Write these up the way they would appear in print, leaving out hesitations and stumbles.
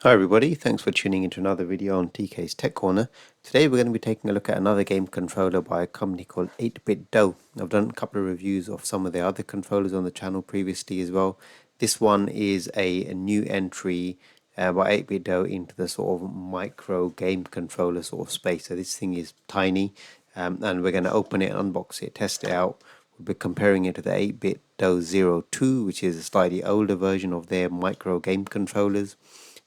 Hi everybody, thanks for tuning into another video on TK's Tech Corner. Today we're going to be taking a look at another game controller by a company called 8BitDo. I've done a couple of reviews of some of the other controllers on the channel previously as well. This one is a new entry by 8BitDo into the sort of micro game controller sort of space. So this thing is tiny, and we're going to open it, unbox it, test it out. We'll be comparing it to the 8BitDo 02, which is a slightly older version of their micro game controllers.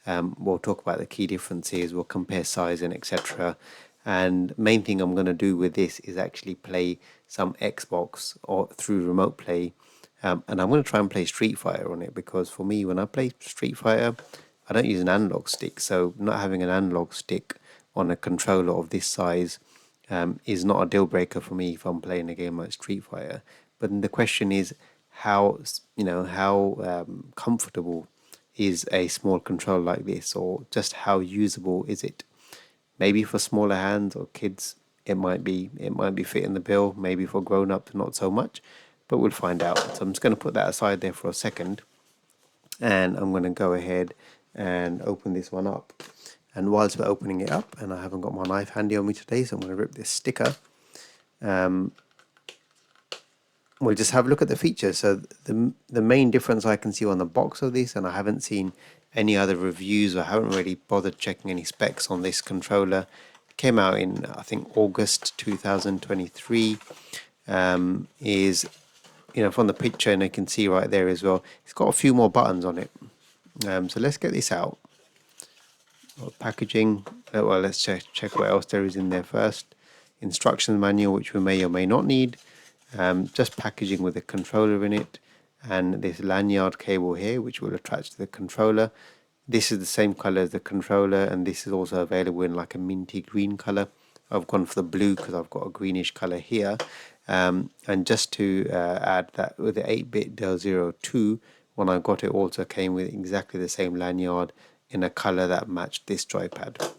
We'll talk about the key differences, we'll compare size and etc. And main thing I'm going to do with this is actually play some Xbox or through remote play. And I'm going to try and play Street Fighter on it, because for me, when I play Street Fighter, I don't use an analog stick. So not having an analog stick on a controller of this size is not a deal breaker for me if I'm playing a game like Street Fighter. But then the question is, how comfortable is a small controller like this, or just how usable is it? Maybe for smaller hands or kids, it might be fitting the bill. Maybe for grown-ups, not so much. But we'll find out. So I'm just going to put that aside there for a second, and I'm going to go ahead and open this one up. And whilst we're opening it up, and I haven't got my knife handy on me today, so I'm going to rip this sticker. We'll just have a look at the features. So the main difference I can see on the box of this, and I haven't seen any other reviews, or haven't really bothered checking any specs on this controller. It came out in, I think, August 2023. Is, from the picture, and you can see right there as well, it's got a few more buttons on it. So let's get this out. Packaging. Well, let's check what else there is in there first. Instructions manual, which we may or may not need. Just packaging with a controller in it, and this lanyard cable here, which will attach to the controller. This is the same color as the controller, and this is also available in like a minty green color. I've gone for the blue because I've got a greenish color here. And just to add that, with the 8BitDo 02, when I got it, also came with exactly the same lanyard in a color that matched this joypad.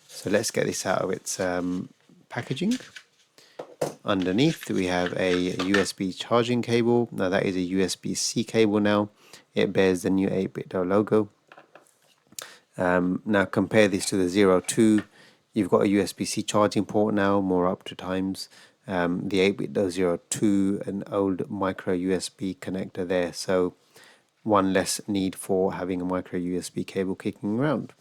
So let's get this out of its packaging. Underneath we have a USB charging cable. Now that is a USB-C cable now. It bears the new 8BitDo logo. Now compare this to the 02. You've got a USB-C charging port now, more up to times. The 8BitDo 02, an old micro USB connector there, so one less need for having a micro USB cable kicking around.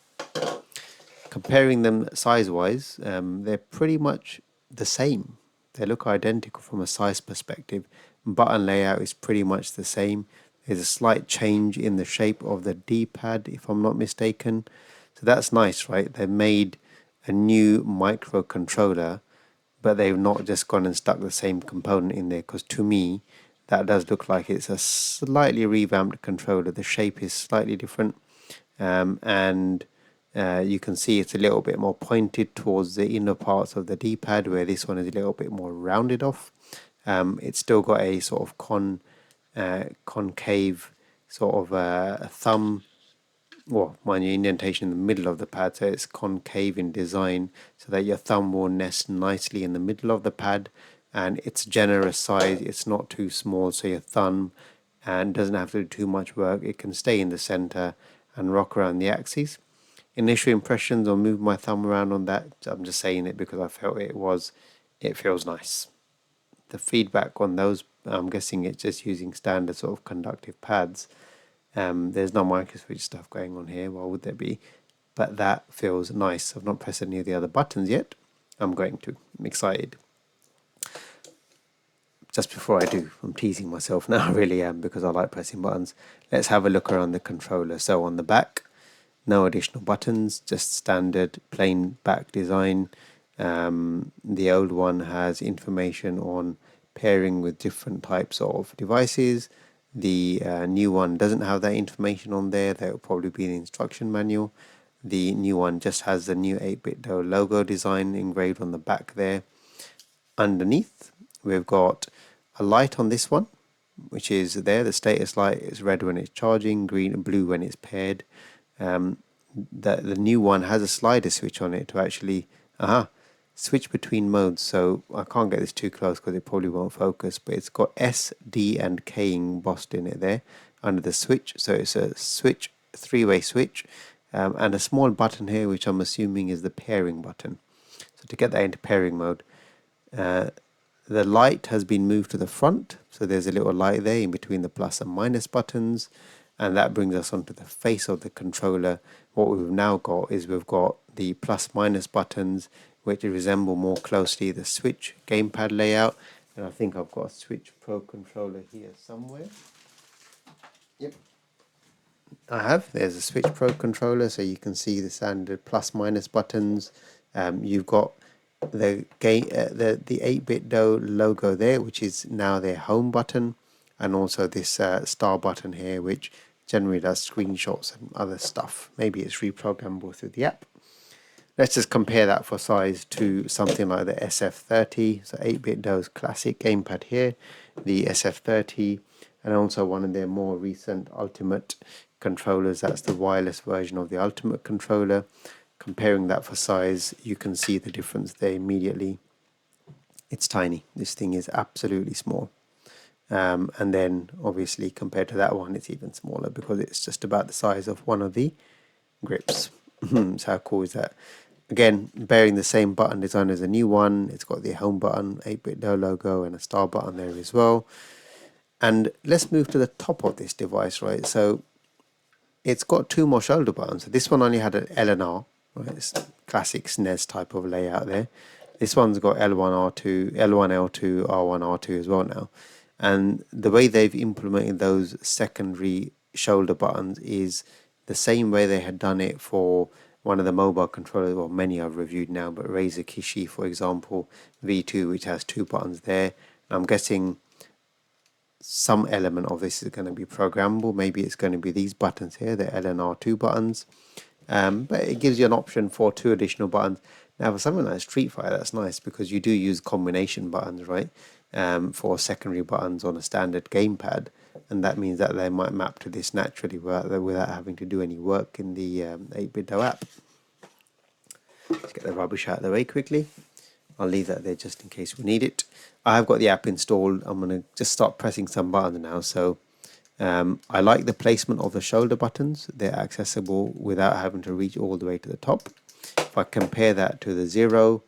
Comparing them size-wise, they're pretty much the same. They look identical from a size perspective. Button layout is pretty much the same. There's a slight change in the shape of the D-pad, if I'm not mistaken. So that's nice, right? They've made a new microcontroller, but they've not just gone and stuck the same component in there, because to me, that does look like it's a slightly revamped controller. The shape is slightly different, and you can see it's a little bit more pointed towards the inner parts of the D-pad, where this one is a little bit more rounded off. It's still got a sort of concave sort of a thumb, well, mind you, indentation in the middle of the pad, so it's concave in design, so that your thumb will nest nicely in the middle of the pad, and it's generous size. It's not too small, so your thumb doesn't have to do too much work. It can stay in the center and rock around the axis. Initial impressions, I'll move my thumb around on that. I'm just saying it because I felt it feels nice. The feedback on those, I'm guessing it's just using standard sort of conductive pads. There's no micro switch stuff going on here. Why would there be? But that feels nice. I've not pressed any of the other buttons yet. I'm going to. I'm excited. Just before I do, I'm teasing myself now, I really am, because I like pressing buttons. Let's have a look around the controller. So on the back, no additional buttons, just standard plain back design. The old one has information on pairing with different types of devices. The new one doesn't have that information on there. That will probably be the instruction manual. The new one just has the new 8BitDo logo design engraved on the back there. Underneath, we've got a light on this one, which is there. The status light is red when it's charging, green and blue when it's paired. The new one has a slider switch on it to actually switch between modes. So I can't get this too close because it probably won't focus, but it's got S, D and K embossed in it there under the switch. So it's a switch, three-way switch. and a small button here, which I'm assuming is the pairing button. So to get that into pairing mode, the light has been moved to the front, so there's a little light there in between the plus and minus buttons, and that brings us onto the face of the controller. What we've now got is we've got the plus minus buttons, which resemble more closely the Switch gamepad layout, and I think I've got a Switch Pro controller here somewhere. Yep, I have. There's a Switch Pro controller, so you can see the standard plus minus buttons. You've got the 8BitDo logo there, which is now their home button, and also this star button here, which generally does screenshots and other stuff. Maybe it's reprogrammable through the app. Let's just compare that for size to something like the SF30. So 8BitDo's classic gamepad here, the SF30, and also one of their more recent Ultimate controllers. That's the wireless version of the Ultimate controller. Comparing that for size, you can see the difference there immediately. It's tiny. This thing is absolutely small. And then obviously compared to that one, it's even smaller because it's just about the size of one of the grips. So how cool is that? Again, bearing the same button design as a new one. It's got the home button, 8BitDo logo, and a star button there as well. And let's move to the top of this device, right? So it's got two more shoulder buttons. So this one only had an L and R, right? It's classic SNES type of layout there. This one's got L1, R2, L1, L2, R1, R2 as well now. And the way they've implemented those secondary shoulder buttons is the same way they had done it for one of the mobile controllers, well, many I've reviewed now, but Razer Kishi, for example, V2, which has two buttons there. I'm guessing some element of this is going to be programmable. Maybe it's going to be these buttons here, the L and R2 buttons. But it gives you an option for two additional buttons. Now, for something like Street Fighter, that's nice because you do use combination buttons, right? For secondary buttons on a standard gamepad. And that means that they might map to this naturally without having to do any work in the 8BitDo app. Let's get the rubbish out of the way quickly. I'll leave that there just in case we need it. I've got the app installed. I'm going to just start pressing some buttons now. So I like the placement of the shoulder buttons. They're accessible without having to reach all the way to the top. If I compare that to the Zero,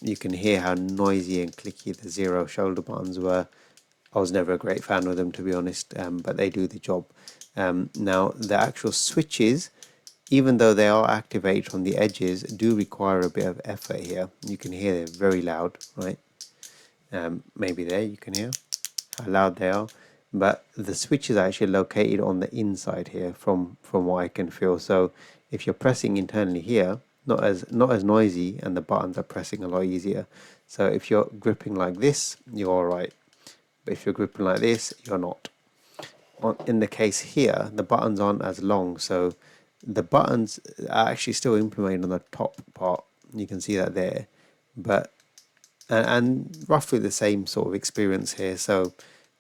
you can hear how noisy and clicky the Zero shoulder buttons were. I was never a great fan of them, to be honest, but they do the job. Now, the actual switches, even though they are activated on the edges, do require a bit of effort here. You can hear they're very loud, right? Maybe there you can hear how loud they are. But the switch is actually located on the inside here from what I can feel. So if you're pressing internally here, not as noisy, and the buttons are pressing a lot easier. So if you're gripping like this, you're all right. But if you're gripping like this, you're not. In the case here, the buttons aren't as long, so the buttons are actually still implemented on the top part. You can see that there, but and roughly the same sort of experience here. So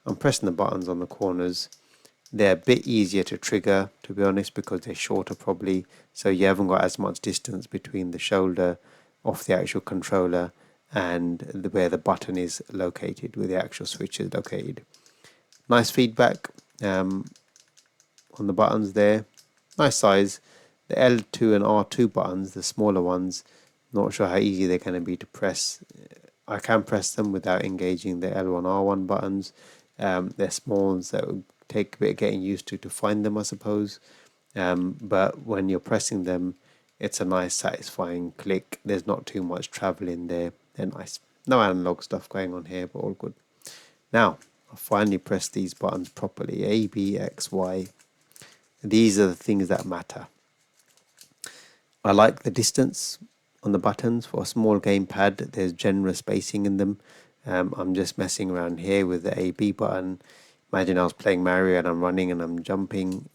I'm pressing the buttons on the corners. They're a bit easier to trigger, to be honest, because they're shorter probably, so you haven't got as much distance between the shoulder of the actual controller and where the button is located, where the actual switch is located. Nice feedback on the buttons there. Nice size. The L2 and R2 buttons, the smaller ones, not sure how easy they're going to be to press. I can press them without engaging the L1, R1 buttons. They're small, so it would take a bit of getting used to find them, I suppose. But when you're pressing them, it's a nice satisfying click. There's not too much travel in there. They're nice. No analog stuff going on here, but all good. Now, I finally pressed these buttons properly. A, B, X, Y. These are the things that matter. I like the distance on the buttons. For a small gamepad, there's generous spacing in them. I'm just messing around here with the A, B button. Imagine I was playing Mario and I'm running and I'm jumping.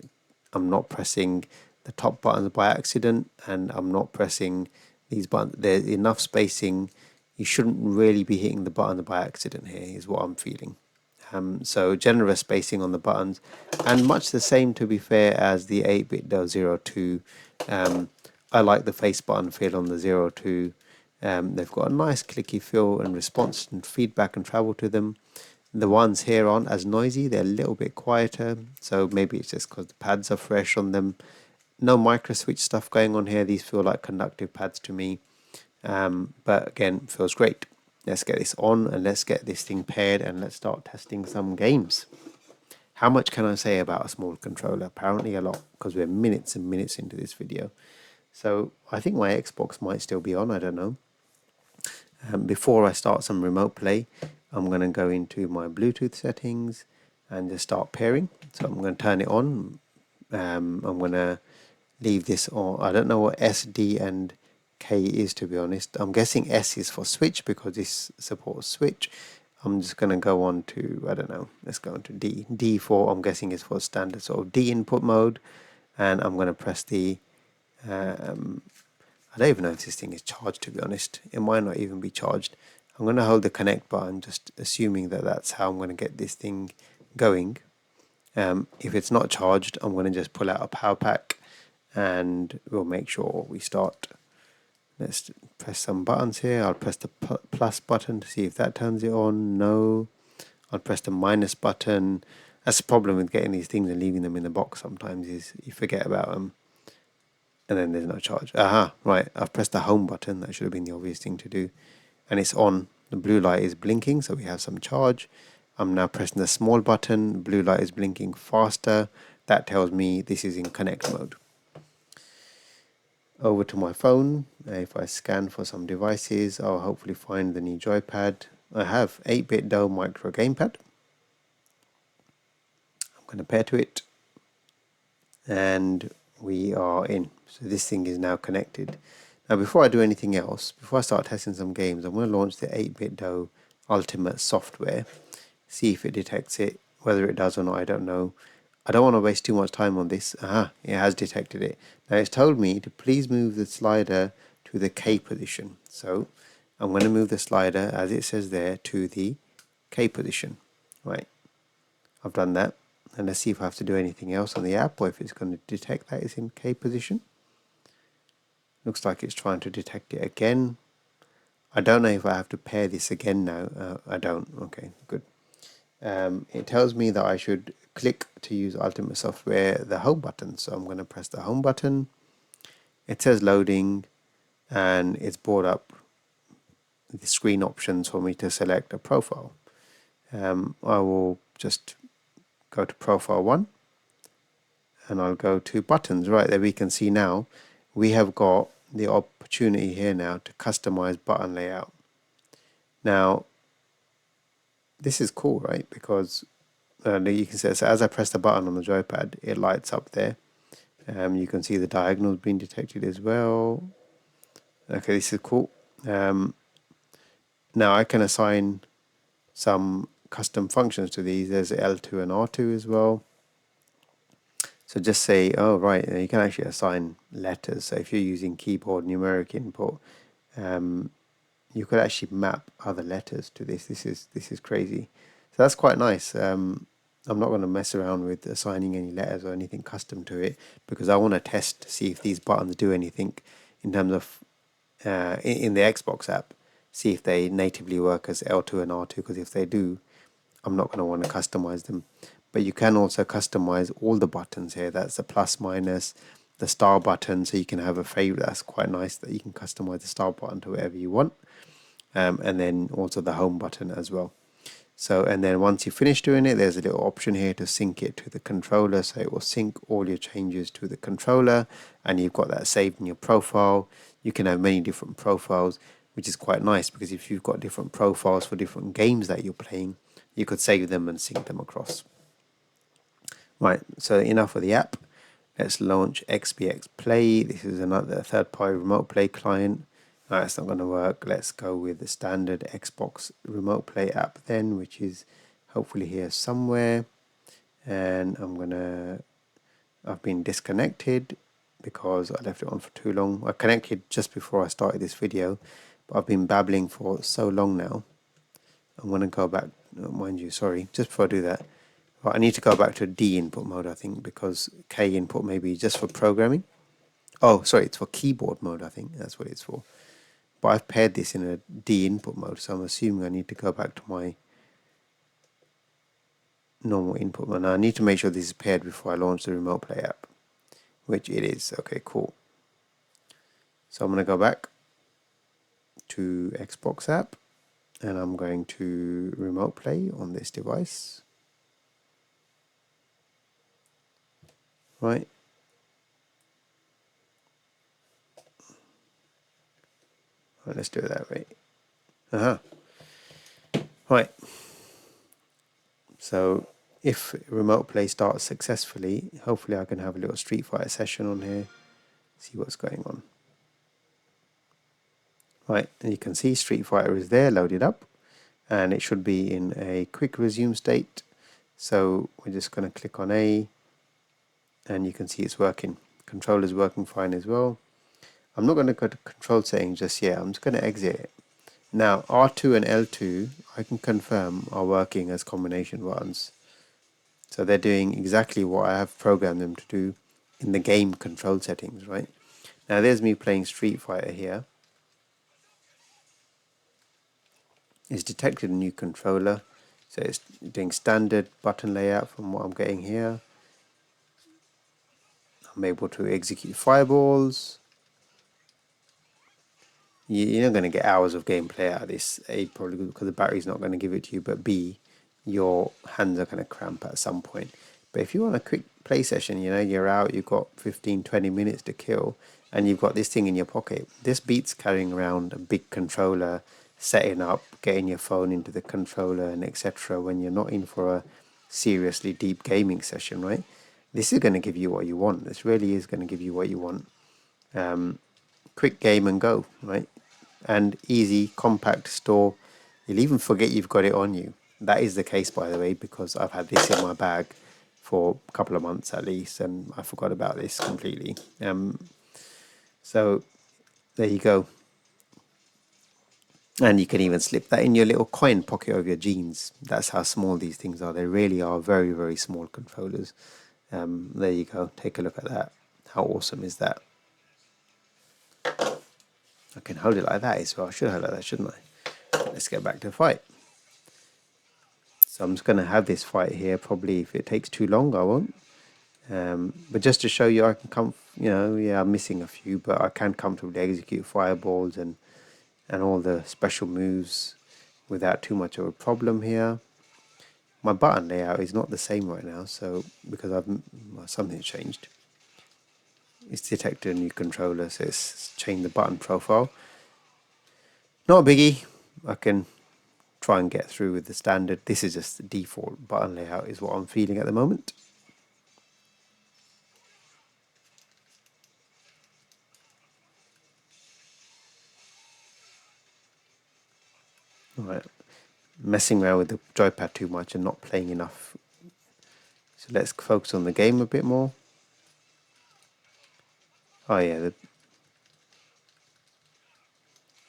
I'm not pressing the top buttons by accident, and I'm not pressing these buttons. There's enough spacing. You shouldn't really be hitting the button by accident here, is what I'm feeling. So generous spacing on the buttons, and much the same, to be fair, as the 8BitDo 02. I like the face button feel on the 02. They've got a nice clicky feel and response and feedback and travel to them. The ones here aren't as noisy, they're a little bit quieter, so maybe it's just because the pads are fresh on them. No micro switch stuff going on here. These feel like conductive pads to me. But again, feels great. Let's get this on and let's get this thing paired and let's start testing some games. How much can I say about a small controller? Apparently a lot, because we're minutes and minutes into this video. So I think my Xbox might still be on, I don't know. Before I start some remote play, I'm going to go into my Bluetooth settings and just start pairing. So I'm going to turn it on. I'm going to leave this on. I don't know what S, D and K is, to be honest. I'm guessing S is for switch because this supports switch. I'm just going to go on to, I don't know, let's go on to D. D for, I'm guessing, is for standard sort of D input mode. And I'm going to press the, I don't even know if this thing is charged, to be honest. It might not even be charged. I'm going to hold the connect button, just assuming that that's how I'm going to get this thing going. If it's not charged, I'm going to just pull out a power pack and we'll make sure we start. Let's press some buttons here. I'll press the plus button to see if that turns it on. No. I'll press the minus button. That's the problem with getting these things and leaving them in the box sometimes, is you forget about them and then there's no charge. Aha, right. I've pressed the home button. That should have been the obvious thing to do. And it's on. The blue light is blinking, so we have some charge. I'm now pressing the small button. Blue light is blinking faster. That tells me this is in connect mode. Over to my phone. If I scan for some devices, I'll hopefully find the new joypad. I have 8BitDo micro gamepad. I'm going to pair to it. And we are in. So this thing is now connected. Now before I do anything else, before I start testing some games, I'm going to launch the 8BitDo Ultimate software. See if it detects it. Whether it does or not, I don't know. I don't want to waste too much time on this. Aha, it has detected it. Now it's told me to please move the slider to the K position. So I'm going to move the slider, as it says there, to the K position. Right, I've done that. And let's see if I have to do anything else on the app or if it's going to detect that it's in K position. Looks like it's trying to detect it again. I don't know if I have to pair this again now. I don't. Okay, good. It tells me that I should click to use Ultimate Software, the home button. So I'm going to press the home button. It says loading and it's brought up the screen options for me to select a profile. I will just go to profile 1 and I'll go to buttons. Right there we can see now we have got the opportunity here now to customize button layout. Now this is cool, right? Because you can see, so as I press the button on the joypad, it lights up there. You can see the diagonals being detected as well. Okay, this is cool. Now I can assign some custom functions to these. There's L2 and R2 as well. So just say, oh right, you can actually assign letters. So if you're using keyboard numeric input, you could actually map other letters to this. This is crazy. So that's quite nice. I'm not going to mess around with assigning any letters or anything custom to it because I want to test to see if these buttons do anything in terms of in the Xbox app. See if they natively work as L2 and R2, because if they do, I'm not going to want to customize them. But you can also customize all the buttons here. That's the plus, minus, the star button. So you can have a favorite. That's quite nice that you can customize the star button to whatever you want. And then also the home button as well. So, and then once you finish doing it, there's a little option here to sync it to the controller. So it will sync all your changes to the controller and you've got that saved in your profile. You can have many different profiles, which is quite nice because if you've got different profiles for different games that you're playing, you could save them and sync them across. Right, so enough of the app. Let's launch XBX Play. This is another third-party remote play client. That's not going to work. Let's go with the standard Xbox remote play app then, which is hopefully here somewhere. And I've been disconnected because I left it on for too long. I connected just before I started this video, but I've been babbling for so long now. I'm going to go back, mind you, sorry, just before I do that. Right, I need to go back to D input mode, I think, because K input may be just for programming. Oh, sorry, it's for keyboard mode, I think. That's what it's for. But I've paired this in a D input mode, so I'm assuming I need to go back to my normal input mode. Now I need to make sure this is paired before I launch the remote play app. which it is. Okay, cool. So I'm going to go back to Xbox app and I'm going to remote play on this device. Right. Right, let's do it that way. Right. So if remote play starts successfully, hopefully I can have a little Street Fighter session on here, see what's going on. Right, and you can see Street Fighter is there loaded up and it should be in a quick resume state. So we're just going to click on A and you can see it's working. Controller's working fine as well. I'm not going to go to control settings just yet. I'm just going to exit it. Now R2 and L2 I can confirm are working as combination buttons. So they're doing exactly what I have programmed them to do in the game control settings, right? Now there's me playing Street Fighter here. It's detected a new controller. So it's doing standard button layout from what I'm getting here. I'm able to execute fireballs. You're not going to get hours of gameplay out of this. A, probably because the battery's not going to give it to you, but B, your hands are going to cramp at some point. But if you want a quick play session, you know, you're out, you've got 15, 20 minutes to kill, and you've got this thing in your pocket. This beats carrying around a big controller, setting up, getting your phone into the controller, and etc. when you're not in for a seriously deep gaming session, right? This is going to give you what you want. This really is going to give you what you want. Quick game and go, right? And easy, compact store. You'll even forget you've got it on you. That is the case, by the way, because I've had this in my bag for a couple of months at least, and I forgot about this completely. So there you go. And you can even slip that in your little coin pocket of your jeans. That's how small these things are. They really are very, very small controllers. There you go. Take a look at that. How awesome is that? I can hold it like that as well. I should hold it like that, shouldn't I? Let's get back to the fight. So I'm just going to have this fight here. Probably if it takes too long, I won't. But just to show you, I can come. You know, yeah, I'm missing a few, but I can comfortably execute fireballs and all the special moves without too much of a problem here. My button layout is not the same right now, so because something's changed. It's detected a new controller, so it's changed the button profile. Not a biggie. I can try and get through with the standard. This is just the default button layout is what I'm feeling at the moment. Alright, messing around with the joypad too much and not playing enough. So let's focus on the game a bit more. Oh yeah,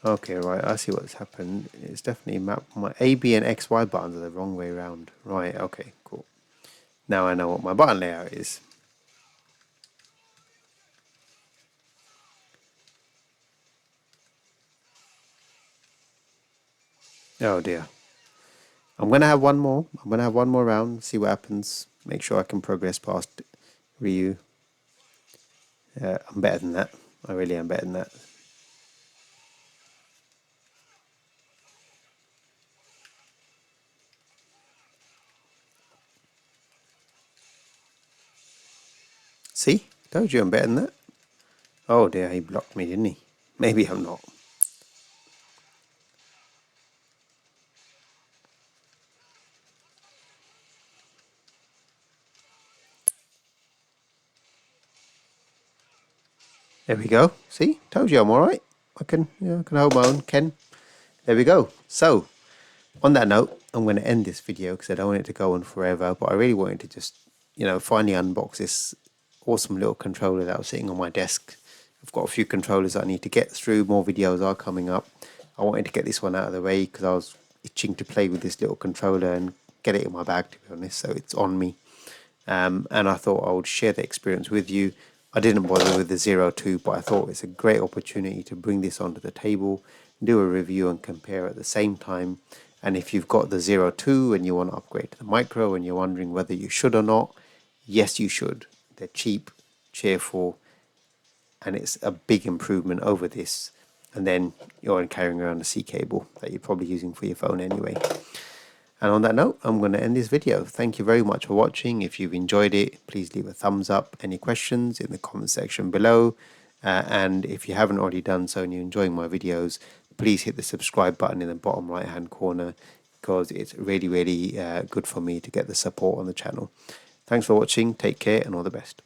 okay, right, I see what's happened. It's definitely mapped. My A, B and X, Y buttons are the wrong way around. Right, okay, cool. Now I know what my button layout is. Oh dear. I'm going to have one more. I'm going to have one more round, see what happens. Make sure I can progress past Ryu. I'm better than that. I really am better than that. See? Told you I'm better than that. Oh dear, he blocked me, didn't he? Maybe I'm not. There we go. See? Told you I'm alright. I can hold my own. Ken. There we go. So, on that note, I'm going to end this video because I don't want it to go on forever, but I really wanted to just, finally unbox this awesome little controller that was sitting on my desk. I've got a few controllers that I need to get through. More videos are coming up. I wanted to get this one out of the way because I was itching to play with this little controller and get it in my bag, to be honest, so it's on me. And I thought I would share the experience with you. I didn't bother with the Zero 2, but I thought it's a great opportunity to bring this onto the table, do a review and compare at the same time. And if you've got the Zero 2 and you want to upgrade to the Micro and you're wondering whether you should or not, yes, you should. They're cheap cheerful, and it's a big improvement over this. And then you're carrying around a C cable that you're probably using for your phone anyway. And on that note, I'm going to end this video. Thank you very much for watching. If you've enjoyed it, please leave a thumbs up. Any questions in the comment section below. And if you haven't already done so and you're enjoying my videos, please hit the subscribe button in the bottom right hand corner, because it's really good for me to get the support on the channel. Thanks for watching. Take care and all the best.